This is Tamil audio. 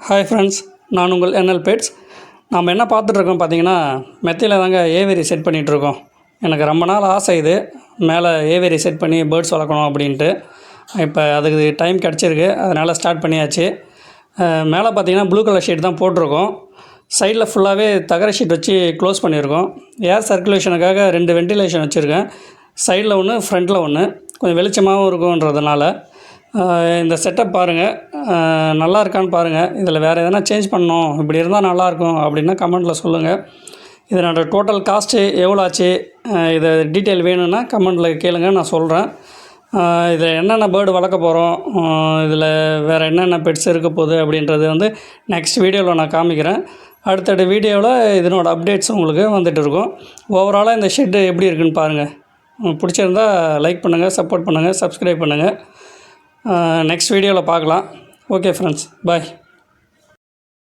ஹாய் ஃப்ரெண்ட்ஸ், நான் உங்கள் NL பெட்ஸ். நம்ம என்ன பார்த்துட்ருக்கோம் பார்த்தீங்கன்னா, மெத்தையில் தாங்க ஏவேரி செட் பண்ணிகிட்ருக்கோம். எனக்கு ரொம்ப நாள் ஆசை இது, மேலே ஏவேரி செட் பண்ணி பேர்ட்ஸ் வளர்க்கணும் அப்படின்ட்டு. இப்போ அதுக்கு டைம் கிடச்சிருக்கு, அதனால் ஸ்டார்ட் பண்ணியாச்சு. மேலே பார்த்தீங்கன்னா ப்ளூ கலர் ஷீட் தான் போட்டிருக்கோம். சைடில் ஃபுல்லாகவே தகர ஷீட் வச்சு க்ளோஸ் பண்ணியிருக்கோம். ஏர் சர்க்குலேஷனுக்காக 2 வென்டிலேஷன் வச்சுருக்கேன். சைடில் ஒன்று, ஃப்ரண்ட்டில் ஒன்று. கொஞ்சம் வெளிச்சமாகவும் இருக்குன்றதுனால இந்த செட்டப் பாருங்கள், நல்லா இருக்கான்னு பாருங்கள். இதில் வேறு எதனா சேஞ்ச் பண்ணணும், இப்படி இருந்தால் நல்லாயிருக்கும் அப்படின்னா கமெண்ட்டில் சொல்லுங்கள். இதனோட டோட்டல் காஸ்ட்டு எவ்வளோ ஆச்சு, இதை டீட்டெயில் வேணும்னா கமெண்ட்டில் கேளுங்க, நான் சொல்கிறேன். இதில் என்னென்ன பேர்டு வளர்க்க போகிறோம், இதில் வேறு என்னென்ன பெட்ஸ் இருக்க போகுது அப்படின்றது வந்து நெக்ஸ்ட் வீடியோவில் நான் காமிக்கிறேன். அடுத்தடுத்த வீடியோவில் இதனோட அப்டேட்ஸ் உங்களுக்கு வந்துட்டு இருக்கும். ஓவராலாக இந்த ஷெட்டு எப்படி இருக்குன்னு பாருங்கள். பிடிச்சிருந்தா லைக் பண்ணுங்கள், சப்போர்ட் பண்ணுங்கள், சப்ஸ்கிரைப் பண்ணுங்கள். நெக்ஸ்ட் வீடியோவில் பார்க்கலாம். ஓகே ஃப்ரெண்ட்ஸ், பாய்.